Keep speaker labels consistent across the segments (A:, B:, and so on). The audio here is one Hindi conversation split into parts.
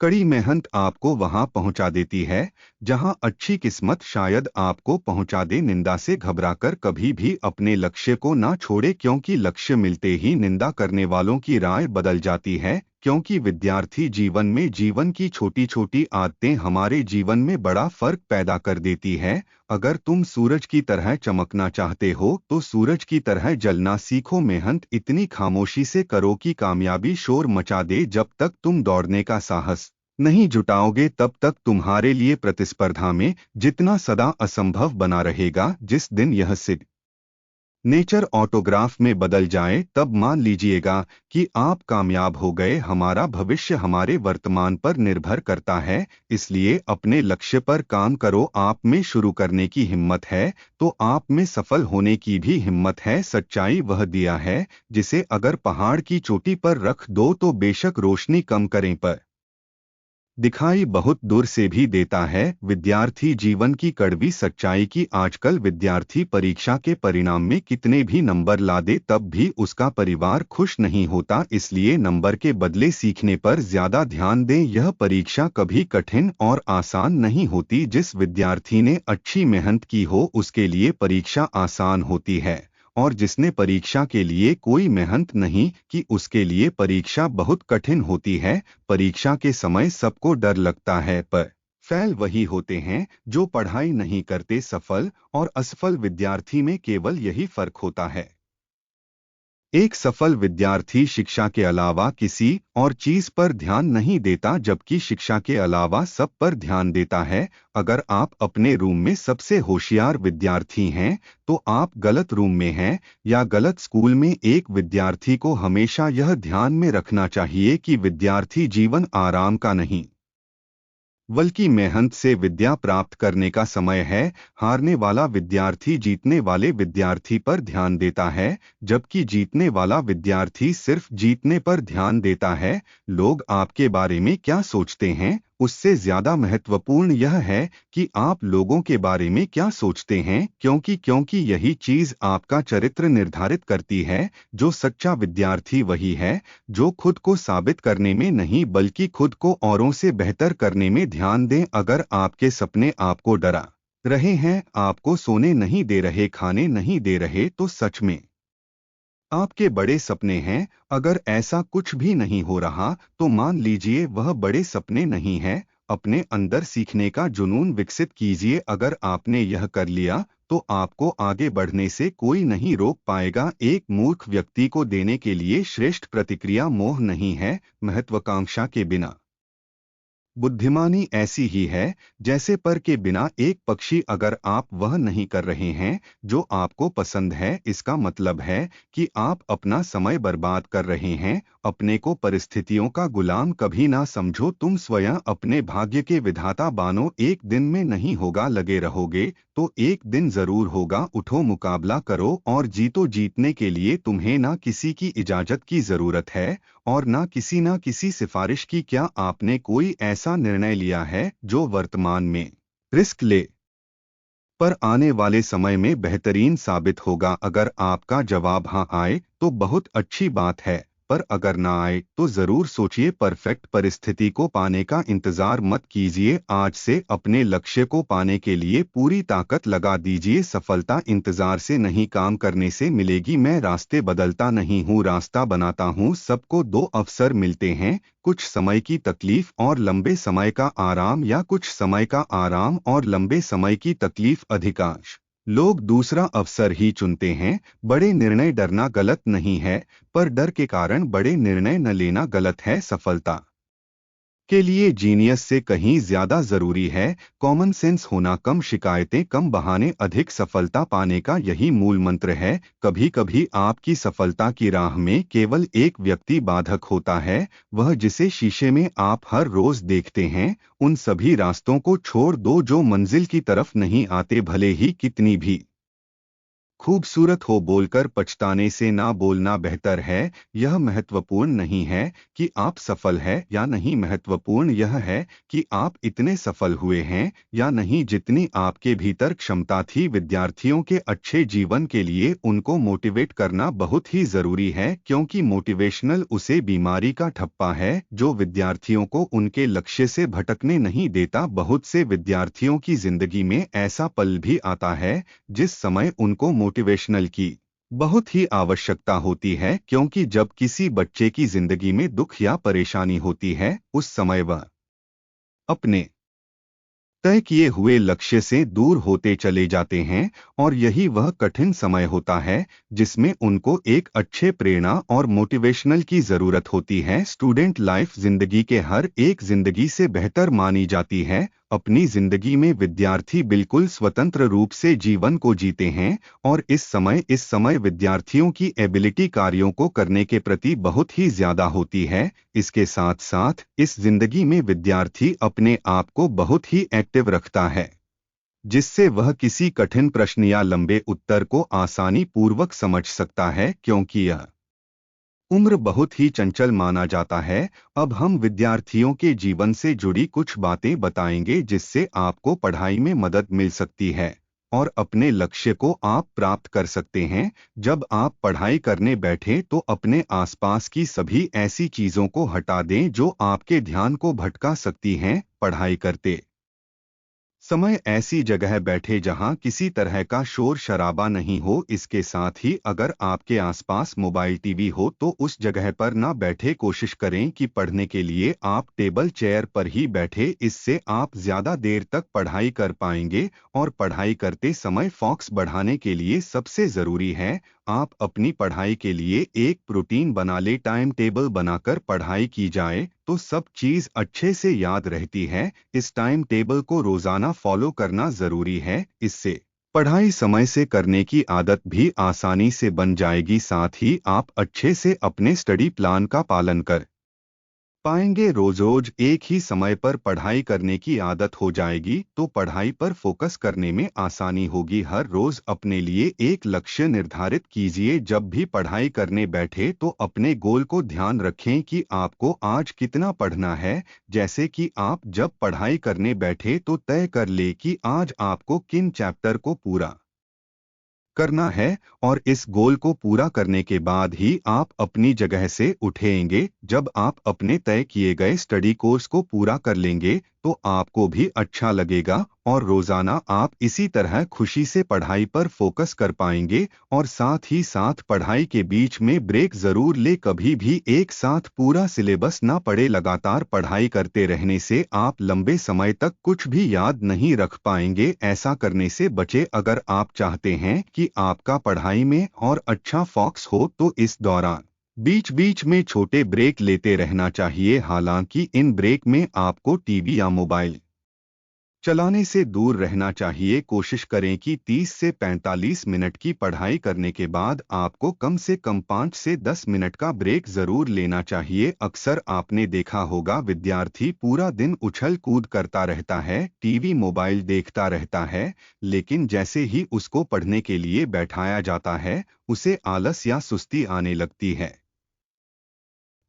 A: कड़ी मेहनत आपको वहां पहुंचा देती है जहां अच्छी किस्मत शायद आपको पहुंचा दे। निंदा से घबराकर कभी भी अपने लक्ष्य को ना छोड़े, क्योंकि लक्ष्य मिलते ही निंदा करने वालों की राय बदल जाती है। क्योंकि विद्यार्थी जीवन में जीवन की छोटी छोटी आदतें हमारे जीवन में बड़ा फर्क पैदा कर देती है। अगर तुम सूरज की तरह चमकना चाहते हो तो सूरज की तरह जलना सीखो। मेहनत इतनी खामोशी से करो कि कामयाबी शोर मचा दे। जब तक तुम दौड़ने का साहस नहीं जुटाओगे तब तक तुम्हारे लिए प्रतिस्पर्धा में जितना सदा असंभव बना रहेगा। जिस दिन यह सिद्ध नेचर ऑटोग्राफ में बदल जाए तब मान लीजिएगा कि आप कामयाब हो गए। हमारा भविष्य हमारे वर्तमान पर निर्भर करता है, इसलिए अपने लक्ष्य पर काम करो। आप में शुरू करने की हिम्मत है तो आप में सफल होने की भी हिम्मत है। सच्चाई वह दिया है जिसे अगर पहाड़ की चोटी पर रख दो तो बेशक रोशनी कम करें पर दिखाई बहुत दूर से भी देता है। विद्यार्थी जीवन की कड़वी सच्चाई की आजकल विद्यार्थी परीक्षा के परिणाम में कितने भी नंबर ला दे तब भी उसका परिवार खुश नहीं होता। इसलिए नंबर के बदले सीखने पर ज्यादा ध्यान दें। यह परीक्षा कभी कठिन और आसान नहीं होती। जिस विद्यार्थी ने अच्छी मेहनत की हो उसके लिए परीक्षा आसान होती है, और जिसने परीक्षा के लिए कोई मेहनत नहीं की उसके लिए परीक्षा बहुत कठिन होती है। परीक्षा के समय सबको डर लगता है पर फेल वही होते हैं जो पढ़ाई नहीं करते। सफल और असफल विद्यार्थी में केवल यही फर्क होता है। एक सफल विद्यार्थी शिक्षा के अलावा किसी और चीज पर ध्यान नहीं देता, जबकि शिक्षा के अलावा सब पर ध्यान देता है। अगर आप अपने रूम में सबसे होशियार विद्यार्थी हैं तो आप गलत रूम में हैं या गलत स्कूल में। एक विद्यार्थी को हमेशा यह ध्यान में रखना चाहिए कि विद्यार्थी जीवन आराम का नहीं बल्कि मेहनत से विद्या प्राप्त करने का समय है। हारने वाला विद्यार्थी जीतने वाले विद्यार्थी पर ध्यान देता है, जबकि जीतने वाला विद्यार्थी सिर्फ जीतने पर ध्यान देता है। लोग आपके बारे में क्या सोचते हैं उससे ज्यादा महत्वपूर्ण यह है कि आप लोगों के बारे में क्या सोचते हैं, क्योंकि यही चीज आपका चरित्र निर्धारित करती है। जो सच्चा विद्यार्थी वही है जो खुद को साबित करने में नहीं बल्कि खुद को औरों से बेहतर करने में ध्यान दें। अगर आपके सपने आपको डरा रहे हैं, आपको सोने नहीं दे रहे, खाने नहीं दे रहे, तो सच में आपके बड़े सपने हैं। अगर ऐसा कुछ भी नहीं हो रहा तो मान लीजिए वह बड़े सपने नहीं है। अपने अंदर सीखने का जुनून विकसित कीजिए। अगर आपने यह कर लिया तो आपको आगे बढ़ने से कोई नहीं रोक पाएगा। एक मूर्ख व्यक्ति को देने के लिए श्रेष्ठ प्रतिक्रिया मोह नहीं है, महत्वाकांक्षा के बिना बुद्धिमानी ऐसी ही है जैसे पर के बिना एक पक्षी। अगर आप वह नहीं कर रहे हैं जो आपको पसंद है, इसका मतलब है कि आप अपना समय बर्बाद कर रहे हैं। अपने को परिस्थितियों का गुलाम कभी ना समझो, तुम स्वयं अपने भाग्य के विधाता बानो। एक दिन में नहीं होगा, लगे रहोगे तो एक दिन जरूर होगा। उठो, मुकाबला करो और जीतो। जीतने के लिए तुम्हें ना किसी की इजाजत की जरूरत है और ना किसी सिफारिश की। क्या आपने कोई ऐसा निर्णय लिया है जो वर्तमान में रिस्क ले पर आने वाले समय में बेहतरीन साबित होगा? अगर आपका जवाब हाँ आए तो बहुत अच्छी बात है, पर अगर ना आए तो जरूर सोचिए। परफेक्ट परिस्थिति को पाने का इंतजार मत कीजिए, आज से अपने लक्ष्य को पाने के लिए पूरी ताकत लगा दीजिए। सफलता इंतजार से नहीं, काम करने से मिलेगी। मैं रास्ते बदलता नहीं हूँ, रास्ता बनाता हूँ। सबको दो अवसर मिलते हैं, कुछ समय की तकलीफ और लंबे समय का आराम, या कुछ समय का आराम और लंबे समय की तकलीफ। अधिकांश लोग दूसरा अवसर ही चुनते हैं। बड़े निर्णय डरना गलत नहीं है, पर डर के कारण बड़े निर्णय न लेना गलत है। सफलता के लिए जीनियस से कहीं ज्यादा जरूरी है कॉमन सेंस होना। कम शिकायतें, कम बहाने, अधिक सफलता पाने का यही मूल मंत्र है। कभी कभी आपकी सफलता की राह में केवल एक व्यक्ति बाधक होता है, वह जिसे शीशे में आप हर रोज देखते हैं। उन सभी रास्तों को छोड़ दो जो मंजिल की तरफ नहीं आते, भले ही कितनी भी खूबसूरत हो बोलकर पछताने से ना बोलना बेहतर है। यह महत्वपूर्ण नहीं है कि आप सफल हैं या नहीं, महत्वपूर्ण यह है कि आप इतने सफल हुए हैं या नहीं जितनी आपके भीतर क्षमता थी। विद्यार्थियों के अच्छे जीवन के लिए उनको मोटिवेट करना बहुत ही जरूरी है, क्योंकि मोटिवेशनल उसे बीमारी का ठप्पा है जो विद्यार्थियों को उनके लक्ष्य से भटकने नहीं देता। बहुत से विद्यार्थियों की जिंदगी में ऐसा पल भी आता है जिस समय उनको मोटिवेशनल की बहुत ही आवश्यकता होती है, क्योंकि जब किसी बच्चे की जिंदगी में दुख या परेशानी होती है उस समय वह अपने तय किए हुए लक्ष्य से दूर होते चले जाते हैं, और यही वह कठिन समय होता है जिसमें उनको एक अच्छे प्रेरणा और मोटिवेशनल की जरूरत होती है। स्टूडेंट लाइफ जिंदगी के हर एक जिंदगी से बेहतर मानी जाती है। अपनी जिंदगी में विद्यार्थी बिल्कुल स्वतंत्र रूप से जीवन को जीते हैं, और इस समय विद्यार्थियों की एबिलिटी कार्यों को करने के प्रति बहुत ही ज्यादा होती है। इसके साथ साथ इस जिंदगी में विद्यार्थी अपने आप को बहुत ही एक्टिव रखता है, जिससे वह किसी कठिन प्रश्न या लंबे उत्तर को आसानी पूर्वक समझ सकता है, क्योंकि यह उम्र बहुत ही चंचल माना जाता है। अब हम विद्यार्थियों के जीवन से जुड़ी कुछ बातें बताएंगे जिससे आपको पढ़ाई में मदद मिल सकती है और अपने लक्ष्य को आप प्राप्त कर सकते हैं। जब आप पढ़ाई करने बैठे तो अपने आसपास की सभी ऐसी चीजों को हटा दें जो आपके ध्यान को भटका सकती हैं। पढ़ाई करते समय ऐसी जगह बैठे जहां किसी तरह का शोर शराबा नहीं हो। इसके साथ ही अगर आपके आसपास मोबाइल टीवी हो तो उस जगह पर ना बैठे। कोशिश करें कि पढ़ने के लिए आप टेबल चेयर पर ही बैठे, इससे आप ज्यादा देर तक पढ़ाई कर पाएंगे। और पढ़ाई करते समय फोकस बढ़ाने के लिए सबसे जरूरी है आप अपनी पढ़ाई के लिए एक प्रोटीन बना ले। टाइम टेबल बनाकर पढ़ाई की जाए तो सब चीज अच्छे से याद रहती है। इस टाइम टेबल को रोजाना फॉलो करना जरूरी है, इससे पढ़ाई समय से करने की आदत भी आसानी से बन जाएगी। साथ ही आप अच्छे से अपने स्टडी प्लान का पालन कर पाएंगे। रोज रोज एक ही समय पर पढ़ाई करने की आदत हो जाएगी तो पढ़ाई पर फोकस करने में आसानी होगी। हर रोज अपने लिए एक लक्ष्य निर्धारित कीजिए। जब भी पढ़ाई करने बैठे तो अपने गोल को ध्यान रखें कि आपको आज कितना पढ़ना है। जैसे कि आप जब पढ़ाई करने बैठे तो तय कर ले कि आज आपको किन चैप्टर को पूरा करना है, और इस गोल को पूरा करने के बाद ही आप अपनी जगह से उठेंगे। जब आप अपने तय किए गए स्टडी कोर्स को पूरा कर लेंगे तो आपको भी अच्छा लगेगा, और रोजाना आप इसी तरह खुशी से पढ़ाई पर फोकस कर पाएंगे। और साथ ही साथ पढ़ाई के बीच में ब्रेक जरूर ले, कभी भी एक साथ पूरा सिलेबस ना पढ़े। लगातार पढ़ाई करते रहने से आप लंबे समय तक कुछ भी याद नहीं रख पाएंगे। ऐसा करने से बचे। अगर आप चाहते हैं कि आपका पढ़ाई में और अच्छा फोकस हो तो इस दौरान बीच बीच में छोटे ब्रेक लेते रहना चाहिए। हालांकि इन ब्रेक में आपको टीवी या मोबाइल चलाने से दूर रहना चाहिए। कोशिश करें कि 30 से 45 मिनट की पढ़ाई करने के बाद आपको कम से कम 5 से 10 मिनट का ब्रेक जरूर लेना चाहिए। अक्सर आपने देखा होगा विद्यार्थी पूरा दिन उछल कूद करता रहता है, टीवी मोबाइल देखता रहता है, लेकिन जैसे ही उसको पढ़ने के लिए बैठाया जाता है उसे आलस या सुस्ती आने लगती है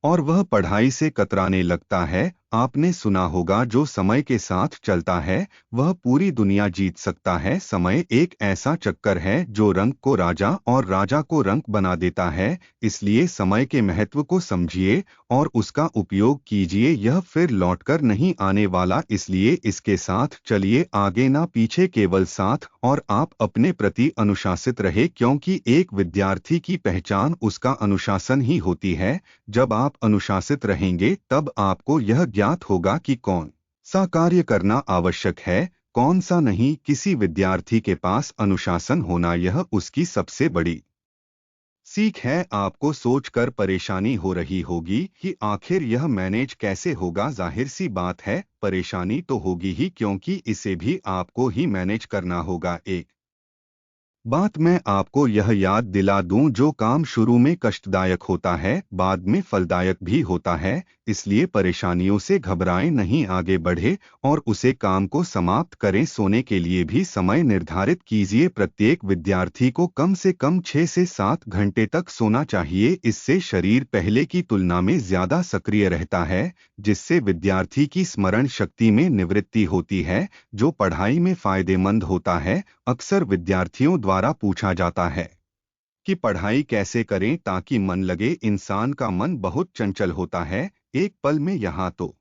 A: और वह पढ़ाई से कतराने लगता है। आपने सुना होगा जो समय के साथ चलता है वह पूरी दुनिया जीत सकता है। समय एक ऐसा चक्कर है जो रंग को राजा और राजा को रंक बना देता है। इसलिए समय के महत्व को समझिए और उसका उपयोग कीजिए, यह फिर लौटकर नहीं आने वाला। इसलिए इसके साथ चलिए, आगे ना पीछे, केवल साथ। और आप अपने प्रति अनुशासित रहे, क्योंकि एक विद्यार्थी की पहचान उसका अनुशासन ही होती है। जब आप अनुशासित रहेंगे तब आपको यह ज्ञात होगा कि कौन सा कार्य करना आवश्यक है, कौन सा नहीं। किसी विद्यार्थी के पास अनुशासन होना यह उसकी सबसे बड़ी सीख है। आपको सोचकर परेशानी हो रही होगी कि आखिर यह मैनेज कैसे होगा। जाहिर सी बात है परेशानी तो होगी ही, क्योंकि इसे भी आपको ही मैनेज करना होगा। एक बात मैं आपको यह याद दिला दूं, जो काम शुरू में कष्टदायक होता है बाद में फलदायक भी होता है। इसलिए परेशानियों से घबराएं नहीं, आगे बढ़े और उसे काम को समाप्त करें। सोने के लिए भी समय निर्धारित कीजिए। प्रत्येक विद्यार्थी को कम से कम 6 से 7 घंटे तक सोना चाहिए। इससे शरीर पहले की तुलना में ज्यादा सक्रिय रहता है, जिससे विद्यार्थी की स्मरण शक्ति में निवृत्ति होती है, जो पढ़ाई में फायदेमंद होता है। अक्सर विद्यार्थियों द्वारा पूछा जाता है कि पढ़ाई कैसे करें ताकि मन लगे। इंसान का मन बहुत चंचल होता है, एक पल में यहाँ तो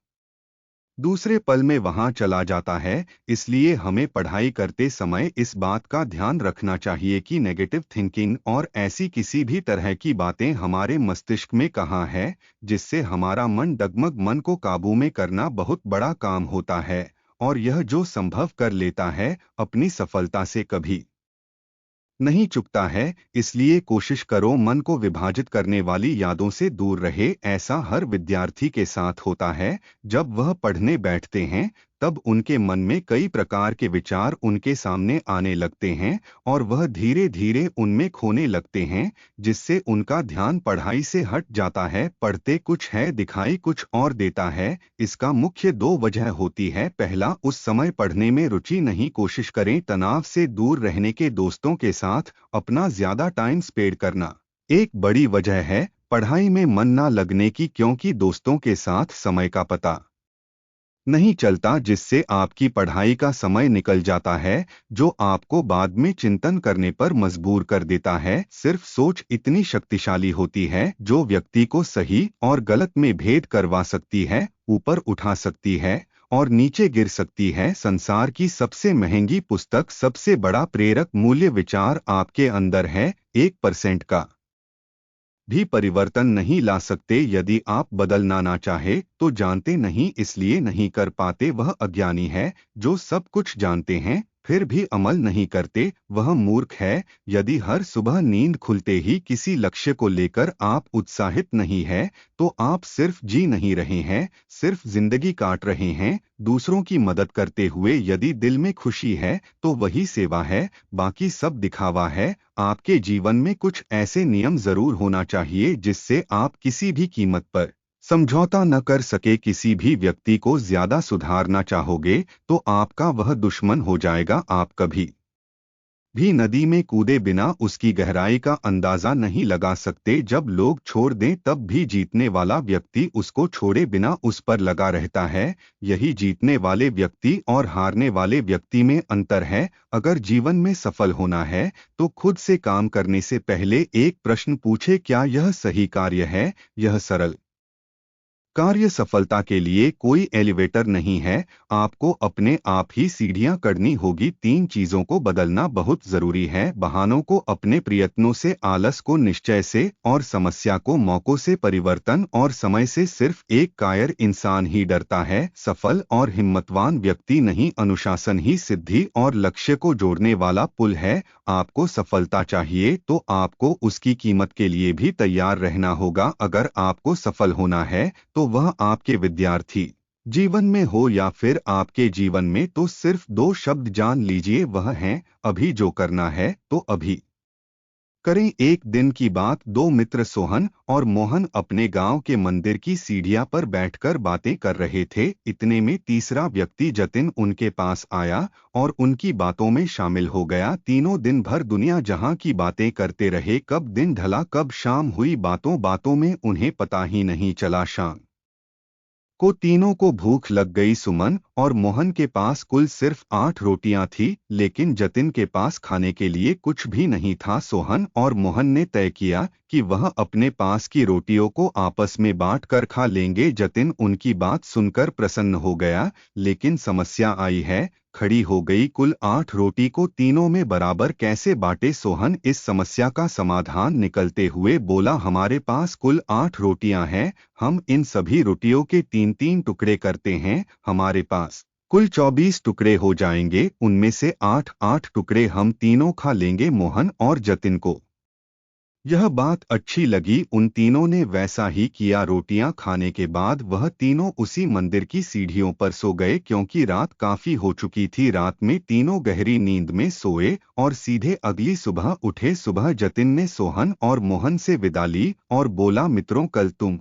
A: दूसरे पल में वहां चला जाता है। इसलिए हमें पढ़ाई करते समय इस बात का ध्यान रखना चाहिए कि नेगेटिव थिंकिंग और ऐसी किसी भी तरह की बातें हमारे मस्तिष्क में कहाँ है, जिससे हमारा मन डगमग। मन को काबू में करना बहुत बड़ा काम होता है, और यह जो संभव कर लेता है अपनी सफलता से कभी नहीं चुकता है। इसलिए कोशिश करो मन को विभाजित करने वाली यादों से दूर रहे। ऐसा हर विद्यार्थी के साथ होता है। जब वह पढ़ने बैठते हैं तब उनके मन में कई प्रकार के विचार उनके सामने आने लगते हैं, और वह धीरे धीरे उनमें खोने लगते हैं, जिससे उनका ध्यान पढ़ाई से हट जाता है। पढ़ते कुछ है, दिखाई कुछ और देता है। इसका मुख्य दो वजह होती है। पहला, उस समय पढ़ने में रुचि नहीं। कोशिश करें तनाव से दूर रहने के, दोस्तों के साथ अपना ज्यादा टाइम स्पेंड करना एक बड़ी वजह है पढ़ाई में मन ना लगने की, क्योंकि दोस्तों के साथ समय का पता नहीं चलता, जिससे आपकी पढ़ाई का समय निकल जाता है, जो आपको बाद में चिंतन करने पर मजबूर कर देता है। सिर्फ सोच इतनी शक्तिशाली होती है जो व्यक्ति को सही और गलत में भेद करवा सकती है, ऊपर उठा सकती है और नीचे गिर सकती है। संसार की सबसे महंगी पुस्तक, सबसे बड़ा प्रेरक मूल्य विचार आपके अंदर है। 1% का भी परिवर्तन नहीं ला सकते। यदि आप बदलना ना चाहे तो जानते नहीं इसलिए नहीं कर पाते। वह अज्ञानी है जो सब कुछ जानते हैं फिर भी अमल नहीं करते, वह मूर्ख है। यदि हर सुबह नींद खुलते ही किसी लक्ष्य को लेकर आप उत्साहित नहीं है तो आप सिर्फ जी नहीं रहे हैं, सिर्फ जिंदगी काट रहे हैं। दूसरों की मदद करते हुए यदि दिल में खुशी है तो वही सेवा है, बाकी सब दिखावा है। आपके जीवन में कुछ ऐसे नियम जरूर होना चाहिए जिससे आप किसी भी कीमत पर समझौता न कर सके। किसी भी व्यक्ति को ज्यादा सुधारना चाहोगे तो आपका वह दुश्मन हो जाएगा। आप कभी भी नदी में कूदे बिना उसकी गहराई का अंदाजा नहीं लगा सकते। जब लोग छोड़ दें तब भी जीतने वाला व्यक्ति उसको छोड़े बिना उस पर लगा रहता है। यही जीतने वाले व्यक्ति और हारने वाले व्यक्ति में अंतर है। अगर जीवन में सफल होना है तो खुद से काम करने से पहले एक प्रश्न पूछे, क्या यह सही कार्य है? यह सरल कार्य सफलता के लिए कोई एलिवेटर नहीं है, आपको अपने आप ही सीढ़ियां चढ़नी होगी। 3 चीजों को बदलना बहुत जरूरी है, बहानों को अपने प्रयत्नों से, आलस को निश्चय से और समस्या को मौकों से। परिवर्तन और समय से सिर्फ एक कायर इंसान ही डरता है। सफल और हिम्मतवान व्यक्ति नहीं, अनुशासन ही सिद्धि और लक्ष्य को जोड़ने वाला पुल है। आपको सफलता चाहिए तो आपको उसकी कीमत के लिए भी तैयार रहना होगा। अगर आपको सफल होना है तो वह आपके विद्यार्थी जीवन में हो या फिर आपके जीवन में, तो सिर्फ 2 शब्द जान लीजिए, वह हैं अभी। जो करना है तो अभी करें। एक दिन की बात, 2 मित्र सोहन और मोहन अपने गांव के मंदिर की सीढ़ियां पर बैठकर बातें कर रहे थे। इतने में तीसरा व्यक्ति जतिन उनके पास आया और उनकी बातों में शामिल हो गया। तीनों दिन भर दुनिया जहां की बातें करते रहे, कब दिन ढला कब शाम हुई, बातों बातों में उन्हें पता ही नहीं चला। शाम को तीनों को भूख लग गई। सुमन और मोहन के पास कुल सिर्फ 8 रोटियां थी, लेकिन जतिन के पास खाने के लिए कुछ भी नहीं था। सोहन और मोहन ने तय किया कि वह अपने पास की रोटियों को आपस में बांट कर खा लेंगे। जतिन उनकी बात सुनकर प्रसन्न हो गया, लेकिन समस्या आई है, खड़ी हो गई। कुल 8 रोटी को तीनों में बराबर कैसे बांटे? सोहन इस समस्या का समाधान निकलते हुए बोला, हमारे पास कुल 8 रोटियां हैं, हम इन सभी रोटियों के 3-3 टुकड़े करते हैं, हमारे पास कुल 24 टुकड़े हो जाएंगे। उनमें से 8-8 टुकड़े हम तीनों खा लेंगे। मोहन और जतिन को यह बात अच्छी लगी। उन तीनों ने वैसा ही किया। रोटियां खाने के बाद वह तीनों उसी मंदिर की सीढ़ियों पर सो गए, क्योंकि रात काफी हो चुकी थी। रात में तीनों गहरी नींद में सोए और सीधे अगली सुबह उठे। सुबह जतिन ने सोहन और मोहन से विदा ली और बोला, मित्रों, कल तुम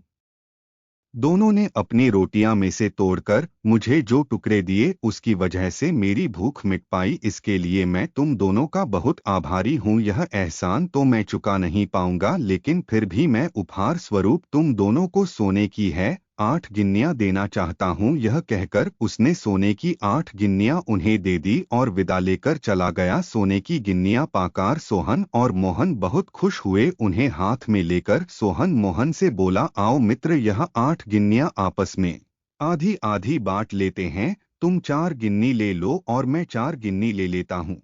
A: दोनों ने अपनी रोटियां में से तोड़कर मुझे जो टुकड़े दिए, उसकी वजह से मेरी भूख मिट पाई। इसके लिए मैं तुम दोनों का बहुत आभारी हूँ। यह एहसान तो मैं चुका नहीं पाऊंगा, लेकिन फिर भी मैं उपहार स्वरूप तुम दोनों को सोने की है 8 गिन्नियां देना चाहता हूँ। यह कहकर उसने सोने की 8 गिन्नियां उन्हें दे दी और विदा लेकर चला गया। सोने की गिन्नियां पाकर सोहन और मोहन बहुत खुश हुए। उन्हें हाथ में लेकर सोहन मोहन से बोला, आओ मित्र, यह 8 गिन्नियां आपस में आधी आधी बांट लेते हैं। तुम 4 गिन्नी ले लो और मैं 4 गिन्नी ले लेता हूँ।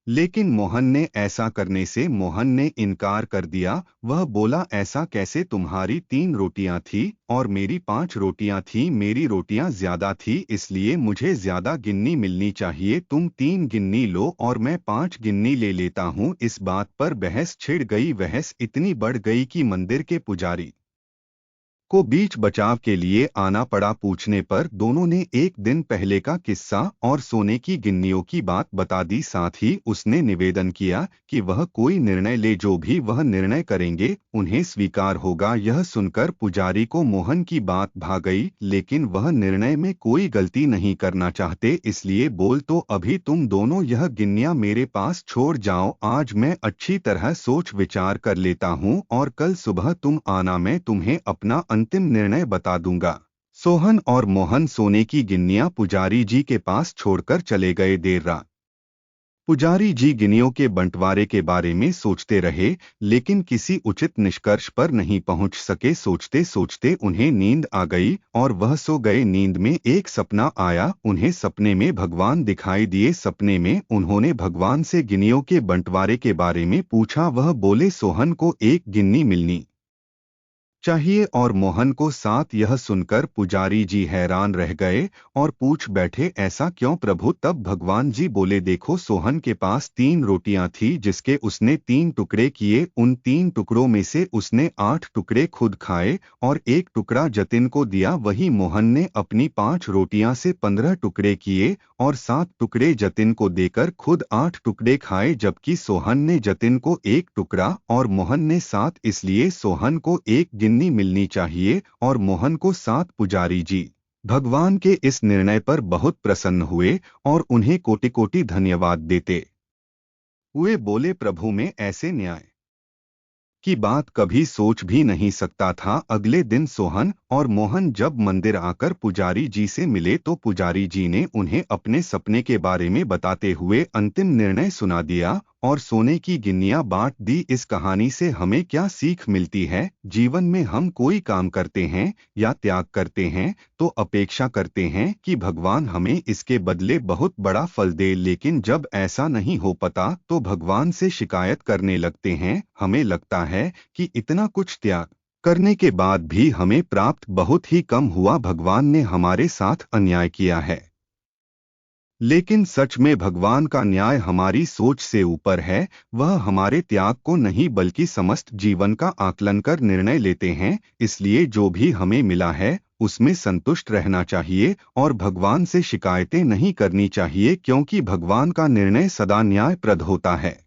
A: लेकिन मोहन ने ऐसा करने से मोहन ने इनकार कर दिया। वह बोला, ऐसा कैसे? तुम्हारी 3 रोटियां थी और मेरी 5 रोटियां थी। मेरी रोटियां ज्यादा थी, इसलिए मुझे ज्यादा गिन्नी मिलनी चाहिए। तुम 3 गिन्नी लो और मैं 5 गिन्नी ले लेता हूँ। इस बात पर बहस छिड़ गई। बहस इतनी बढ़ गई कि मंदिर के पुजारी को बीच बचाव के लिए आना पड़ा। पूछने पर दोनों ने एक दिन पहले का किस्सा और सोने की गिन्नियों की बात बता दी। साथ ही उसने निवेदन किया कि वह कोई निर्णय ले, जो भी वह निर्णय करेंगे उन्हें स्वीकार होगा। यह सुनकर पुजारी को मोहन की बात भा गई, लेकिन वह निर्णय में कोई गलती नहीं करना चाहते, इसलिए बोल, तो अभी तुम दोनों यह गिन्नियां मेरे पास छोड़ जाओ। आज मैं अच्छी तरह सोच विचार कर लेता हूँ और कल सुबह तुम आना, मैं तुम्हें अपना अंतिम निर्णय बता दूंगा। सोहन और मोहन सोने की गिन्नियां पुजारी जी के पास छोड़कर चले गए। देर रात पुजारी जी गिन्नियों के बंटवारे के बारे में सोचते रहे, लेकिन किसी उचित निष्कर्ष पर नहीं पहुंच सके। सोचते सोचते उन्हें नींद आ गई और वह सो गए। नींद में एक सपना आया। उन्हें सपने में भगवान दिखाई दिए। सपने में उन्होंने भगवान से गिन्नियों के बंटवारे के बारे में पूछा। वह बोले, सोहन को 1 गिन्नी मिलनी चाहिए और मोहन को 7। यह सुनकर पुजारी जी हैरान रह गए और पूछ बैठे, ऐसा क्यों प्रभु? तब भगवान जी बोले, देखो, सोहन के पास 3 रोटियां थी, जिसके उसने 3 टुकड़े किए। उन 3 टुकड़ों में से उसने 8 टुकड़े खुद खाए और 1 टुकड़ा जतिन को दिया। वही मोहन ने अपनी 5 रोटियां से 15 टुकड़े किए और 7 टुकड़े जतिन को देकर खुद 8 टुकड़े खाए, जबकि सोहन ने जतिन को 1 टुकड़ा और मोहन ने 7। इसलिए सोहन को 1 गिन्नी मिलनी चाहिए और मोहन को 7। पुजारी जी भगवान के इस निर्णय पर बहुत प्रसन्न हुए और उन्हें कोटि कोटि धन्यवाद देते हुए बोले, प्रभु, में ऐसे न्याय की बात कभी सोच भी नहीं सकता था। अगले दिन सोहन और मोहन जब मंदिर आकर पुजारी जी से मिले, तो पुजारी जी ने उन्हें अपने सपने के बारे में बताते हुए अंतिम निर्णय सुना दिया और सोने की गिन्नियां बांट दी। इस कहानी से हमें क्या सीख मिलती है? जीवन में हम कोई काम करते हैं या त्याग करते हैं तो अपेक्षा करते हैं कि भगवान हमें इसके बदले बहुत बड़ा फल दे, लेकिन जब ऐसा नहीं हो पाता तो भगवान से शिकायत करने लगते हैं। हमें लगता है कि इतना कुछ त्याग करने के बाद भी हमें प्राप्त बहुत ही कम हुआ, भगवान ने हमारे साथ अन्याय किया है। लेकिन सच में भगवान का न्याय हमारी सोच से ऊपर है। वह हमारे त्याग को नहीं बल्कि समस्त जीवन का आकलन कर निर्णय लेते हैं। इसलिए जो भी हमें मिला है उसमें संतुष्ट रहना चाहिए और भगवान से शिकायतें नहीं करनी चाहिए, क्योंकि भगवान का निर्णय सदा न्यायप्रद होता है।